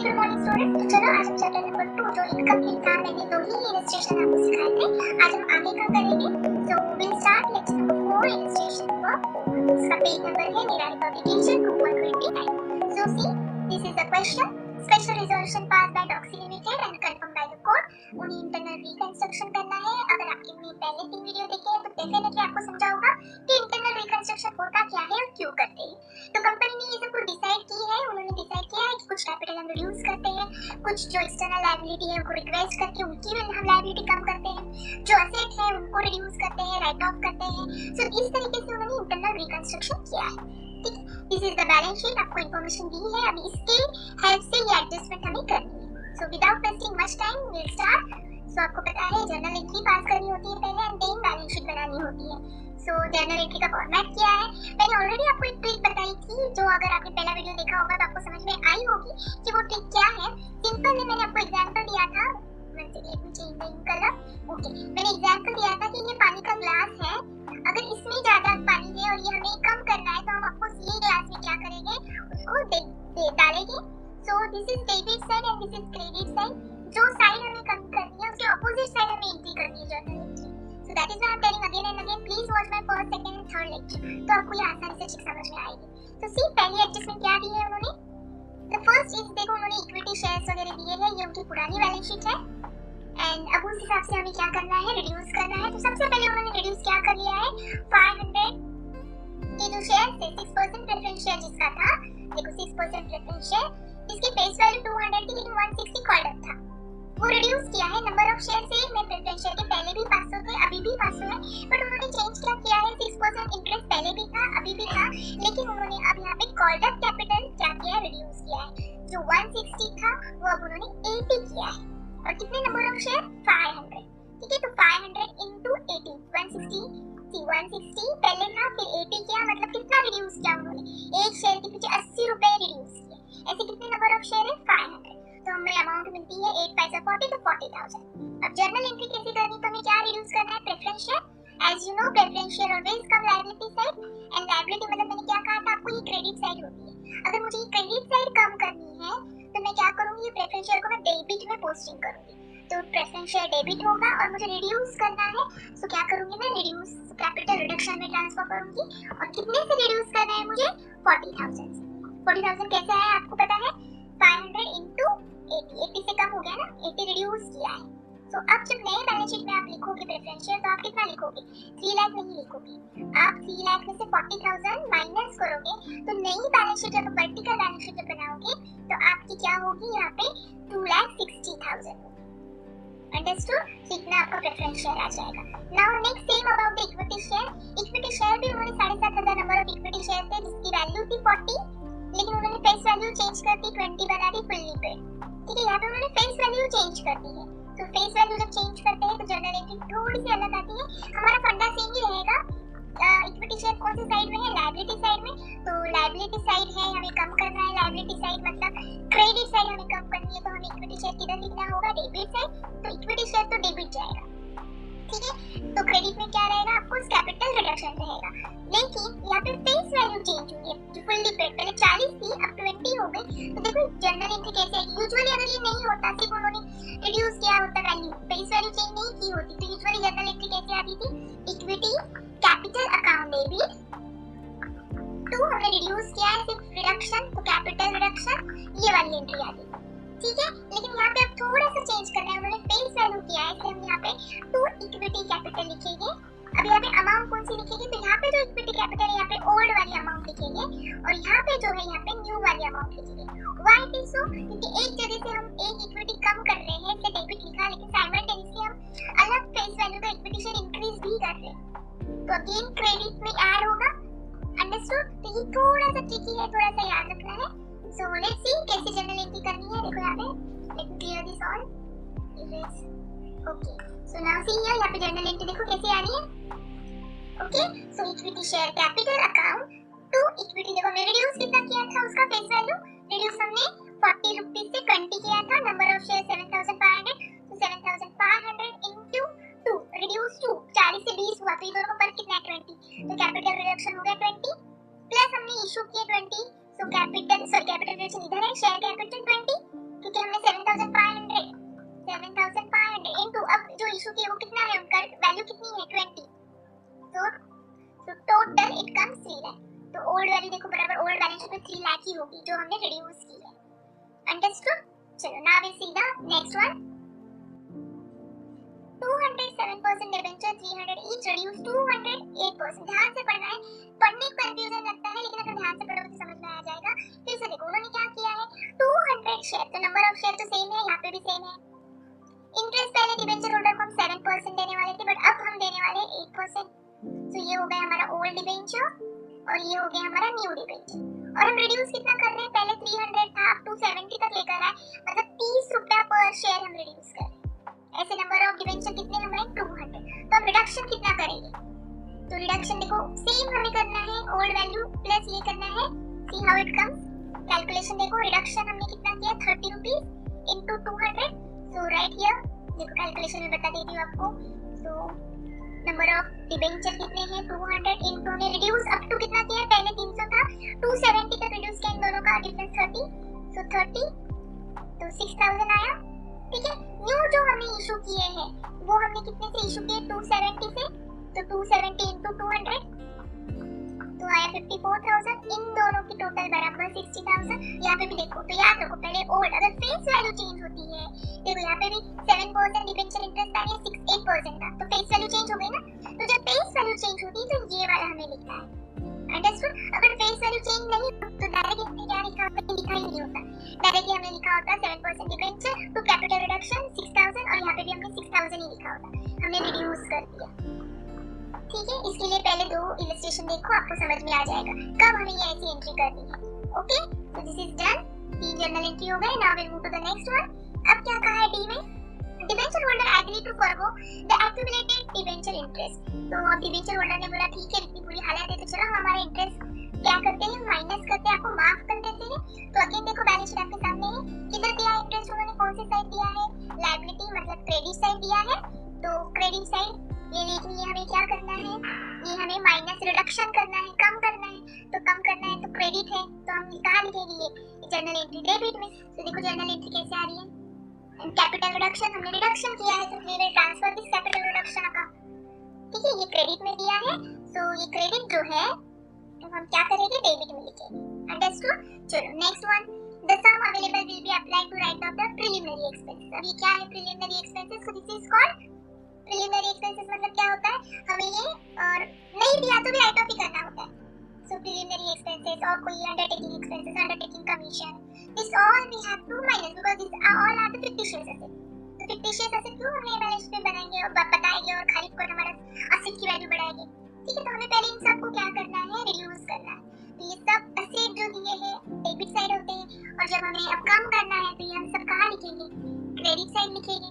Good morning student. तो चलो आज हम चैप्टर नंबर 2 जो इनकम्प्लीट था, मैंने दो ही इलस्ट्रेशन आपको सिखाए थे, आज हम आगे का करेंगे। So we will start lecture number 4 illustration work 4। इसका पेज नंबर है मेरा republication 229। So see this is the question, special resolution pass by Doxy limited and confirm by the court. उन्हें इंटरनल रिकंस्ट्रक्शन करना है। अगर आपने मेरी पहले 3 वीडियो देखे हैं तो डेफिनेटली आपको समझा होगा कि इंटरनल रिकंस्ट्रक्शन होता क्या है और क्यों करते हैं। तो कंपनी ने ये सब कुछ डिसाइड की है। उन्होंने डिसाइड किया है कि कुछ कैपिटल हम रिड्यूस करते हैं, कुछ जो एक्सटर्नल लायबिलिटी है उनको रिक्वेस्ट करके उनकी भी हम लायबिलिटी कम करते हैं, जो एसेट है उनको रिड्यूस करते हैं, राइट ऑफ करते हैं। सो इस तरीके से उन्होंने इंटरनल रिकंस्ट्रक्शन किया है। ठीक है, this is the balance sheet, आपको इंफॉर्मेशन दी है। अभी इसके हेल्प से ये एडजस्टमेंट हमें करनी है। So without wasting much time we will start. So आपको पता है जर्नल एंट्री पास करनी होती है पहले एंड देन बैलेंस शीट बनानी होती है। सो जर्नल एंट्री का फॉर्मेट क्या है, मैंने ऑलरेडी आपको एक ट्रिक बताई थी, जो अगर आपने पहला वीडियो देखा होगा तो आपको समझ में आई होगी कि वो ट्रिक क्या है। सिंपल है, मैंने आपको एग्जांपल दिया था, ओके, मैंने एग्जांपल दिया था कि ये पानी का ग्लास है, अगर इसमें ज्यादा पानी है और ये हमें कम करना है तो हम आपको ये ग्लास में क्या करेंगे, उसको डालेंगे। सो this is debit side and this is credit side. जो साइड हमें कम करनी है उसके ऑपोजिट साइड हमें एंट्री करनी है journal entry. So that is why I am telling again and again, please watch my first, second and third lecture, तो आपको ये आसानी से ठीक समझ में आएगी। तो सी पहली एडजस्टमेंट क्या दी है उन्होंने, द फर्स्ट इज, देखो उन्होंने इक्विटी शेयर्स वगैरह दिए हैं, ये उनकी पुरानी बैलेंस शीट है एंड अब उस हिसाब से हमें क्या करना है, रिड्यूस करना है। तो सबसे पहले उन्होंने रिड्यूस क्या कर लिया है, 500 ये जो शेयर थे 6% प्रेफरेंस शेयर जिसका था, देखो 6% प्रेफरेंस शेयर, इसकी फेस वैल्यू 200 थी लेकिन 160 कॉल्ड अप था, वो रिड्यूस किया है। नंबर ऑफ शेयर से मैं प्रेफरेंस शेयर के पहले भी 500 थे, अभी भी 500 है, बट उन्होंने चेंज क्या किया है, 6% इंटरेस्ट पहले भी था अभी भी था, लेकिन उन्होंने अब यहाँ पे कॉल्ड अप कैपिटल क्या किया है, रिड्यूस किया है। जो 160 था वो अब उन्होंने 80 किया है और कितने नंबर ऑफ शेयर, 500। ठीक है, तो 500 into 80, 160 पहले था, फिर 80 किया, मतलब कितना रिड्यूस किया उन्होंने, एक शेयर के पीछे 80 रुपए रिड्यूस किए। ऐसे कितने नंबर ऑफ शेयर है, 500, तो हमें अमाउंट मिलती है 8 पैसा 40, तो 40,000। अब जर्नल एंट्री कैसे करनी, तो हमें क्या रिड्यूस करना है, preference share. As you know preference share always come liability side and liability मतलब मैंने क्या कहा था आपको, ये क्रेडिट साइड होती है। अगर मुझे ये क्रेडिट साइड कम करनी है तो मैं क्या करूंगी, प्रेफरेंस शेयर को मैं डेबिट में पोस्टिंग करूंगी, तो प्रेफरेंस शेयर डेबिट होगा और मुझे रिड्यूस करना है, तो क्या करूंगी मैं, रिड्यूस कैपिटल रिडक्शन में ट्रांसफर करूंगी। और कितने से रिड्यूस करना है मुझे, 40,000 से। 40,000 कैसे आया आपको पता है, 500 into 80 से कम हो गया ना, 80 रिड्यूस किया है। तो अब जब नए बैलेंस शीट में आप लिखोगे प्रेफरेंस शेयर तो आप कितना लिखोगे, 3 लाख नहीं लिखोगे, आप 3 लाख में से 40,000 माइनस करोगे, तो नई बैलेंस शीट जब वर्टिकल बैलेंस शीट बनाओगे तो आपकी क्या होगी, यहाँ पे 2,60,000। अंडरस्टूड, इतना आपका प्रेफरेंस शेयर आ जाएगा। Now next same about the equity share. Equity share भी उन्होंने 7,500 नंबर ऑफ इक्विटी शेयर थे जिसकी वैल्यू थी 40, लेकिन उन्होंने फेस वैल्यू चेंज कर दी, 20 बना दी फुल्ली पेड। ठीक है, यहाँ पे उन्होंने फेस वैल्यू चेंज कर दी है। तो फेस वैल्यू जब चेंज करते हैं तो जर्नल एंट्री थोड़ी सी अलग आती है। हमारा फंडा सेम ही रहेगा, इक्विटी शेयर कौन सी साइड में है, लायबिलिटी साइड में, तो लायबिलिटी साइड है हमें कम करना है, लायबिलिटी साइड मतलब क्रेडिट साइड हमें कम करनी है, तो हमें इक्विटी शेयर किधर लिखना होगा, डेबिट साइड, तो इक्विटी शेयर तो डेबिट जाएगा। ठीक है, तो क्रेडिट में क्या रहेगा, आपको कैपिटल रिडक्शन रहेगा, लेकिन यहाँ पे फेस वैल्यू चेंज हुई है, जो फुल्ली पेड पहले 40 थी अब 20 हो गई। तो देखो जर्नल एंट्री कैसे है, यूजुअली अगर ये नहीं होता, सिर्फ उन्होंने रिड्यूस किया होता वैल्यू, फेस वैल्यू चेंज नहीं की होती, तो यूजुअली जर्नल एंट्री कैसे आती थी, equity capital account debit to, हमने रिड्यूस किया है सिर्फ रिडक्शन, तो कैपिटल रिडक्शन, ये वाली एंट्री आ गई। ठीक है, लेकिन यहाँ पे अब थोड़ा सा चेंज करना है, उन्होंने फेस वैल्यू किया है, इसलिए हम यहाँ पे टू इक्विटी कैपिटल लिखेंगे। अब यहाँ पे अमाउंट कौन सी लिखेंगे, तो यहाँ पे जो इक्विटी कैपिटल है यहाँ पे ओल्ड वाली अमाउंट लिखेंगे और यहाँ पे जो है यहाँ पे न्यू वाली अमाउंट लिखेंगे। व्हाई इट इज सो, क्योंकि एक जगह से हम एक इक्विटी कम कर रहे हैं इसलिए डेबिट लिखा, लेकिन साइमल्टेनियसली हम अलग फेस वैल्यू का इक्विटी शेयर इंक्रीज भी कर रहे हैं, तो अगेन क्रेडिट में ऐड होगा। अंडरस्टूड, तो ये थोड़ा सा ट्रिकी है, थोड़ा सा याद रखना है। सो लेट्स सी कैसे जर्नल एंट्री करनी है। देखो यहाँ पे, let me clear this all, erase, okay. So now see here, यहाँ पे जर्नल एंट्री देखो कैसे आ रही है। Okay, so equity share capital account to equity, देखो हमने रिड्यूस कितना किया था उसका फेस वैल्यू, रिड्यूस हमने 40 रुपीस से 20 किया था, नंबर ऑफ शेयर 7,500, तो 7,500 into 2 रिड्यूस टू 40 से 20 हुआ, तो ये दोनों पर कितना है, 20, तो कैपिटल रिडक्शन हो गया 20, प्लस हमने इशू किए 20, सो कैपिटल रिडक्शन इधर है, शेयर कैपिटल 20 क्योंकि हमने 7,500 इनटू, अब जो इशू की वो कितना है, उनका वैल्यू कितनी है 20, तो टोटल इट कम्स 3 लाख। तो ओल्ड वैल्यू देखो बराबर ओल्ड बैलेंस शीट में 3 लाख ही होगी जो हमने रिड्यूस की है। अंडरस्टूड? चलो now we see the next one. 207% debenture 300 each reduce 208%। ध्यान से पढ़ना है, पढ़ने में कंफ्यूजन लगता है लेकिन अगर ध्यान से पढ़ोगे तो समझ में आ जाएगा। फिर से देखो उन्होंने क्या किया है, 200 शेयर, तो नंबर ऑफ शेयर तो सेम है, यहाँ पे भी सेम है। इंटरेस्ट पहले डिबेंचर होल्डर को हम 7% देने वाले थे, बट अब हम देने वाले हैं 8%। तो ये हो गया हमारा ओल्ड डिबेंचर और ये हो गया हमारा न्यू डिबेंचर। और हम रिड्यूस कितना कर रहे हैं, पहले 300 था, अब 270 तक लेकर आए, मतलब 30 रुपया पर शेयर हम रिड्यूस कर रहे हैं। ऐसे नंबर ऑफ डिबेंचर कितने हमारे 200। तो हम रिडक्शन कितना करेंगे, तो रिडक्शन देखो सेम हमें करना है, ओल्ड वैल्यू प्लस ये करना है, see how it comes. Calculation देखो, रिडक्शन हमने कितना किया 30 rupees into 200। So right here देखो कैलकुलेशन में बता देती हूँ आपको। सो नंबर ऑफ डिबेंचर कितने हैं 200 इनटू ने रिड्यूस अप टू कितना किया है, पहले 300 था 270 तक रिड्यूस किया, इन दोनों का डिफरेंस 30। सो 30 तो 6000 आया। ठीक है, न्यू जो हमने इशू किए हैं वो हमने कितने से इशू किए 270 से, तो 270 इनटू 200 तो आया 54,000। इन दोनों की टोटल बराबर 60,000। यहाँ पे भी देखो, तो याद रखो पहले ओल्ड, अगर फेस वैल्यू चेंज होती है, देखो यहाँ पे भी 7% डिबेंचर इंटरेस्ट था, ये 8% था, तो फेस वैल्यू चेंज हो गई ना। तो जब फेस वैल्यू चेंज होती है तो ये वाला हमें लिखना है। अंडरस्टूड? अगर फेस वैल्यू चेंज नहीं तो डायरेक्ट हमने क्या लिखा होता है, लिखा ही नहीं होता, डायरेक्टली हमने लिखा होता 7% डिबेंचर टू कैपिटल रिडक्शन 6000, और यहाँ पे भी हमने 6000 ही लिखा होता, हमने रिड्यूस कर दिया। ठीक है, इसके लिए पहले दो इलस्ट्रेशन देखो, आपको समझ में आ जाएगा कब हमें ये ऐसी एंट्री करनी है। Okay, so this is done, 3 journal entry हो गए। Now will move to the next one. अब क्या कहा है डी में, debenture holder agree to forgo the accumulated debenture interest. तो अब डिबेंचर होल्डर ने बोला ठीक है, इतनी बुरी हालत है तो चलो हम हमारा इंटरेस्ट क्या करते हैं, माइनस करते हैं, आपको माफ कर देते हैं। तो अगेन देखो बैलेंस शीट आपके सामने है, किधर दिया है इंटरेस्ट, उन्होंने कौन सी साइड दिया है, लायबिलिटी मतलब क्रेडिट साइड दिया है। तो क्रेडिट साइड ये देखनी है, हमें क्या करना है, ये हमें माइनस रिडक्शन करना है, कम करना है। तो कम करना है तो क्रेडिट है, तो हम कहाँ लिखेंगे, ये जर्नल एंट्री डेबिट में। तो देखो जर्नल एंट्री कैसे आ रही है, कैपिटल रिडक्शन, हमने रिडक्शन किया है तो we will transfer this capital reduction account. ठीक है, ये क्रेडिट में दिया है, सो ये क्रेडिट जो है तो हम क्या करेंगे, डेबिट में लिखेंगे। अंडरस्टूड? चलो next one, the sum available will be applied to write off the preliminary expenses. अब ये क्या है preliminary expenses, so this is called preliminary expenses. मतलब क्या होता है, हमें ये और नहीं दिया तो भी राइट ऑफ ही करना होता है। सो प्रिलिमिनरी एक्सपेंसेस और कोई undertaking expenses, undertaking commission, this all we have to minus because this all are the fictitious asset. तो फिक्टिशियस एसेट क्यों हमने बैलेंस शीट में बनाएंगे और बताएंगे और खरीद कर हमारा एसेट की वैल्यू बढ़ाएंगे। ठीक है, तो हमें पहले इन सबको क्या करना है, रिड्यूस करना है। तो ये सब एसेट जो दिए हैं डेबिट साइड होते हैं, और जब हमें अब कम करना है तो ये हम सब कहाँ लिखेंगे, क्रेडिट साइड लिखेंगे।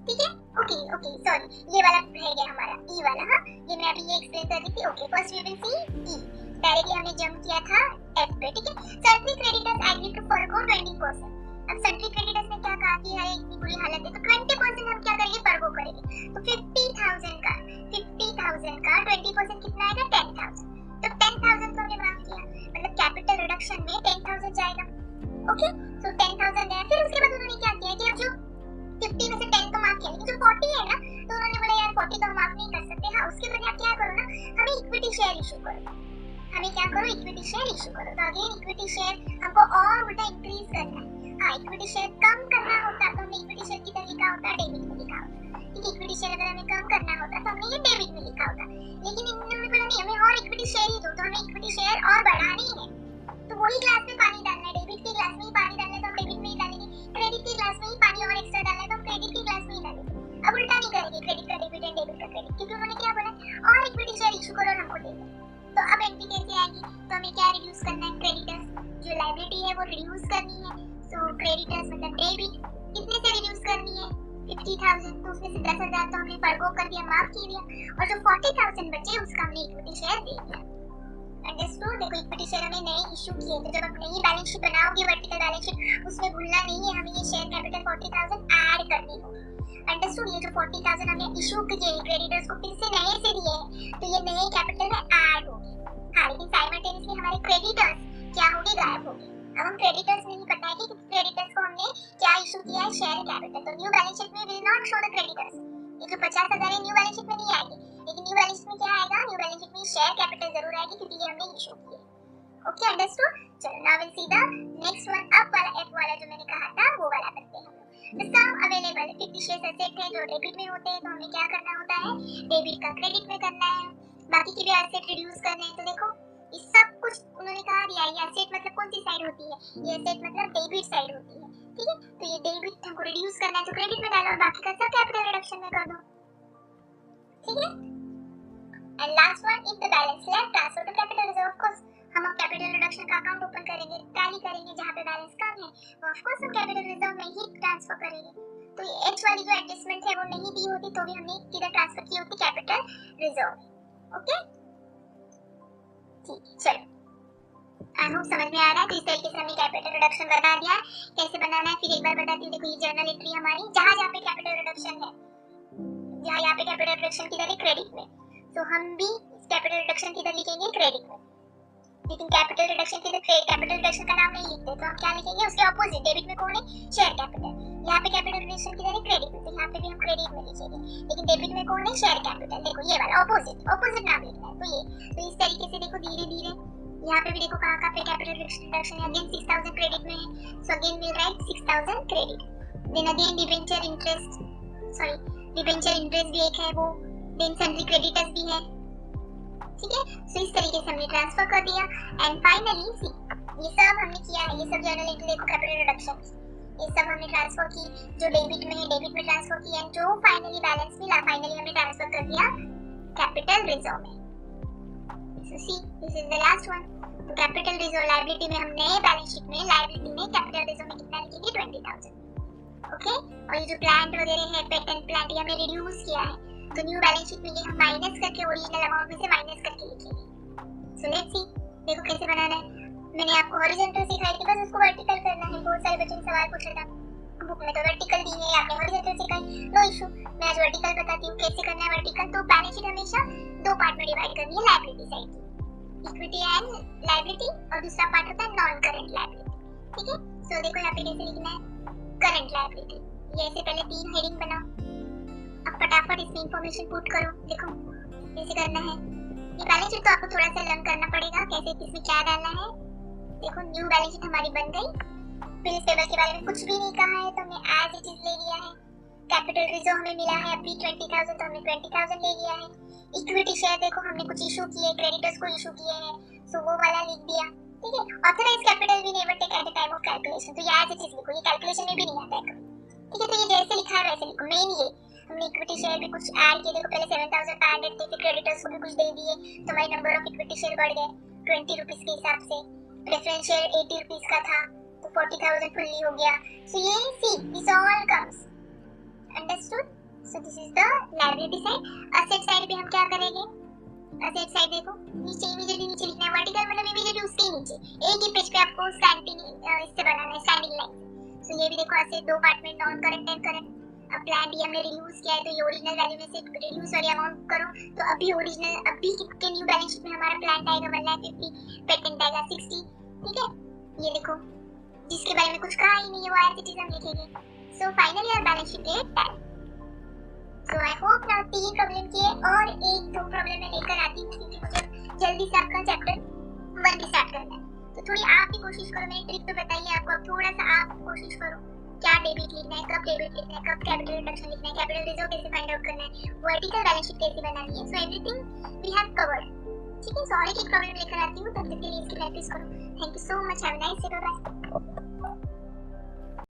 ठीक है, ओके ओके सॉरी ये वाला रह गया हमारा ई वाला। हाँ, ये मैं अभी ये एक्सप्लेन कर रही थी। Okay, first we will see E, directly हमने जंप किया था एफ पे। ठीक है, salary creditors agree to forgo 20%। अब सैलरी क्रेडिटर्स ने क्या कहा कि है इतनी बुरी हालत है तो 20% हम क्या करेंगे, फॉरगो करेंगे। तो 50,000 का 20% कितना आएगा, 10,000। तो 10,000 को हमने माफ किया, मतलब कैपिटल रिडक्शन में 10,000 जाएगा। ओके, सो 10,000 है। फिर उसके बाद उन्होंने क्या किया कि अब जो 50 में से 10 तो माफ किया, लेकिन जो 40 है ना, तो उन्होंने बोला यार 40 तो हम माफ नहीं कर सकते। हाँ, उसके बदले आप क्या करो ना, हमें इक्विटी शेयर इशू करो, हमें क्या करो, इक्विटी शेयर इशू करो। तो अगेन इक्विटी शेयर हमको और उल्टा इंक्रीज करना है। हाँ, इक्विटी शेयर कम करना होता तो हमने इक्विटी शेयर किधर लिखा होता, डेबिट में लिखा होता। ठीक है, इक्विटी शेयर अगर हमें कम करना होता तो हमने ये डेबिट में लिखा होता, लेकिन इन्होंने बोला नहीं हमें और इक्विटी शेयर ही दो, तो हमें इक्विटी शेयर और बढ़ानी है। तो वही ग्लास में पानी डालना है, डेबिट के ग्लास में ही पानी डालना है तो हम डेबिट में ही डालेंगे, क्रेडिट के ग्लास में ही पानी और एक्स्ट्रा डालना है तो हम क्रेडिट के ग्लास में ही डालेंगे। अब उल्टा नहीं करेंगे, क्रेडिट का डेबिट एंड डेबिट का क्रेडिट, क्योंकि उन्होंने क्या बोला और इक्विटी शेयर इशू करो और हमको दे दो। तो अब एंट्री कैसे आएगी, तो हमें क्या रिड्यूस करना है, क्रेडिटर्स जो लायबिलिटी है वो रिड्यूस करनी है। सो क्रेडिटर्स मतलब डेबिट कितने से रिड्यूस करनी है, 50,000। तो उसमें से 10,000 तो हमने फॉरगो कर दिया, माफ कर दिया, और जो 40,000 बचे उसका हमने इक्विटी शेयर दे दिया। अंडरस्टूड? देखो इक्विटी शेयर हमने नए इशू किए थे, जब आप नई बैलेंस शीट बनाओगे वर्टिकल बैलेंस शीट, उसमें भूलना नहीं है हमें ये शेयर कैपिटल 40,000 ऐड करनी होगी। अंडरस्टूड? ये जो 40,000 हमने इशू किए क्रेडिटर्स को फिर से नए से दिए हैं, तो ये नए कैपिटल में ऐड होगी। हाँ, लेकिन साइमल्टेनियसली हमारे क्रेडिटर्स क्या होगी, गायब होगी। अब हम क्रेडिटर्स नहीं बताएंगे कि क्रेडिटर्स को हमने क्या किया है शेयर कैपिटल, तो न्यू बैलेंस शीट में will not show the creditors. ये जो 50,000 है न्यू बैलेंस शीट में नहीं आएगी, लेकिन न्यू बैलेंस शीट में क्या आएगा, न्यू बैलेंस शीट में शेयर कैपिटल जरूर आएगी क्योंकि ये हमने इशू की है। Okay, understood. चलो now will see the next one, up वाला एफ वाला जो मैंने कहा था वो वाला करते हैं हम लोग। The sum available fictitious asset है जो डेबिट में होते हैं, तो हमें क्या करना होता है, डेबिट का क्रेडिट में करना है, बाकी की भी एसेट रिड्यूस करने हैं। तो देखो ये सब कुछ उन्होंने कहा दिया है, ये एसेट मतलब कौन सी साइड होती है, ये एसेट मतलब डेबिट साइड होती है, ठीक है। तो ये डेबिट हमको रिड्यूस करना है तो क्रेडिट में डालो और बाकी का सब कैपिटल रिडक्शन में कर दो, ठीक है। And last one, if the balance left transfer to capital reserve. Of course हम अब कैपिटल रिडक्शन का अकाउंट ओपन करेंगे, टैली करेंगे, जहां पे बैलेंस कम है वो ऑफ कोर्स हम कैपिटल रिजर्व में ही ट्रांसफर करेंगे। तो ये एच वाली जो एडजस्टमेंट है वो नहीं दी होती तो भी हमने किधर ट्रांसफर की होती, कैपिटल रिजर्व। ओके ठीक है, चलो आई होप समझ में आ रहा है। तो इस तरीके से हमने कैपिटल रिडक्शन बना दिया है। कैसे बनाना है फिर एक बार बताती हूँ। देखो ये जर्नल एंट्री हमारी, जहाँ जहाँ पे कैपिटल रिडक्शन है, जहाँ यहाँ पे कैपिटल रिडक्शन किधर है, क्रेडिट में, तो हम भी कैपिटल रिडक्शन किधर लिखेंगे, क्रेडिट में। लेकिन कैपिटल रिडक्शन किधर, कैपिटल रिडक्शन का नाम नहीं लिखते तो हम क्या लिखेंगे, उसके ऑपोजिट, डेबिट में कौन है, शेयर कैपिटल। यहाँ पे कैपिटल रिडक्शन किधर है, क्रेडिट में, तो यहाँ पे भी हम क्रेडिट में लिखेंगे। लेकिन डेबिट में कौन है, शेयर कैपिटल। देखो ये वाला ऑपोजिट नाम लिखना है। तो इस तरीके से देखो धीरे धीरे यहाँ पे भी देखो कहाँ पे कैपिटल रिडक्शन है। अगेन 6000 क्रेडिट में है, so again will write 6000 credit. Then again debenture interest, sorry debenture interest भी एक है वो, देन सन्ड्री क्रेडिटर्स भी है, ठीक है। सो इस तरीके से हमने ट्रांसफर कर दिया। एंड फाइनली ये सब हमने किया है, ये सब जर्नल एंट्री देखो कैपिटल रिडक्शन, ये सब हमने ट्रांसफर की, जो डेबिट में है डेबिट में ट्रांसफर किया, जो फाइनली बैलेंस मिला फाइनली हमने ट्रांसफर कर दिया कैपिटल रिजर्व में। So see this is the last one. तो कैपिटल रिजर्व लायबिलिटी में हमने बैलेंस शीट में लायबिलिटी में कैपिटल रिजर्व में कितना लिखेंगे, 20000। ओके, और ये जो प्लांट वगैरह है, पेटेंट प्लांट, ये हमने रिड्यूस किया है, तो न्यू बैलेंस शीट में ये हम माइनस करके ओरिजिनल अमाउंट में से माइनस करके लिखेंगे। सो लेट्स सी, देखो कैसे बनाना है। मैंने आपको हॉरिजॉन्टल सिखाई थी, बस उसको वर्टिकल करना है। बहुत सारे बच्चों ने सवाल पूछा था, बुक में तो वर्टिकल दी है, आपने हॉरिजॉन्टल सिखाई, नो इशू। मैं आज वर्टिकल बताती हूँ कैसे करना है वर्टिकल। तो बैलेंस शीट हमेशा दो पार्ट में डिवाइड करनी है, liability side, equity and liability, और दूसरा पार्ट होता है नॉन करंट लायबिलिटी, ठीक है। सो देखो यहाँ पे कैसे लिखना है, करंट लायबिलिटी, ये ऐसे पहले 3 हेडिंग बनाओ। अब फटाफट इसमें इंफॉर्मेशन पुट करो, देखो कैसे करना है। ये बैलेंस शीट तो आपको थोड़ा सा लर्न करना पड़ेगा कैसे इसमें क्या डालना है। देखो न्यू बैलेंस शीट हमारी बन गई, फिर इस टेबल के बारे में कुछ भी नहीं कहा है तो हमने एज इट इज ले लिया है। कैपिटल रिजर्व हमें मिला है अभी 20000, तो हमने 20000 ले लिया है। इक्विटी शेयर देखो हमने कुछ इशू किए, क्रेडिटर्स को इशू किए हैं, सो वो वाला लिख दिया, ठीक है। ऑथराइज्ड कैपिटल भी never take at the time of calculation, तो ये एज इट इज लिखो, ये कैलकुलेशन में भी नहीं आता है, ठीक है। तो ये जैसे लिखा है वैसे लिखो। मेन ये हमने इक्विटी शेयर भी कुछ ऐड किए, देखो पहले 7500 थे, फिर क्रेडिटर्स को भी कुछ दे दिए, तो हमारे नंबर ऑफ इक्विटी शेयर बढ़ गए 20 रुपीस के हिसाब से। प्रेफरेंस शेयर 80 रुपीस का था तो 40000 फुल्ली हो गया। सो ये see this all comes, understood. So this is the liability side. Asset side पे हम क्या करेंगे, असेट साइड देखो नीचे इमीडिएटली नीचे लिखना है, वर्टिकल मतलब इमीडिएटली उसके नीचे एक ही पेज पे आपको स्टैंडिंग इससे बनाना है, स्टैंडिंग लाइन। सो ये भी देखो असेट दो पार्ट में, नॉन करंट एंड करंट। अब प्लान डी हमने रिड्यूस किया है तो ये ओरिजिनल वैल्यू में से रिड्यूस वाली अमाउंट करो, तो अभी ओरिजिनल अभी के न्यू बैलेंस शीट में हमारा प्लान आएगा 1,50,000, पेटेंट आएगा 60, ठीक है। ये देखो जिसके बारे में कुछ कहा ही नहीं है वो एज इट इज हम लिखेंगे। So finally our balance sheet is done. So I hope ना 3 प्रॉब्लम किए और 1-2 प्रॉब्लम मैं लेकर आती हूँ क्योंकि मुझे जल्दी से आपका चैप्टर 1 भी स्टार्ट करना है। तो थोड़ी आप भी कोशिश करो, मैंने ट्रिक तो बताई है आपको, अब थोड़ा सा आप कोशिश करो क्या डेबिट लिखना है, कब डेबिट लिखना है, कब कैपिटल रिडक्शन लिखना है, कैपिटल रिजर्व कैसे फाइंड आउट करना है, वर्टिकल बैलेंस शीट कैसे बनानी है। So everything we have covered, ठीक है। सो और एक प्रॉब्लम लेकर आती हूँ, तब तक के लिए इसकी प्रैक्टिस करो। Thank you so much, have a nice day, bye bye.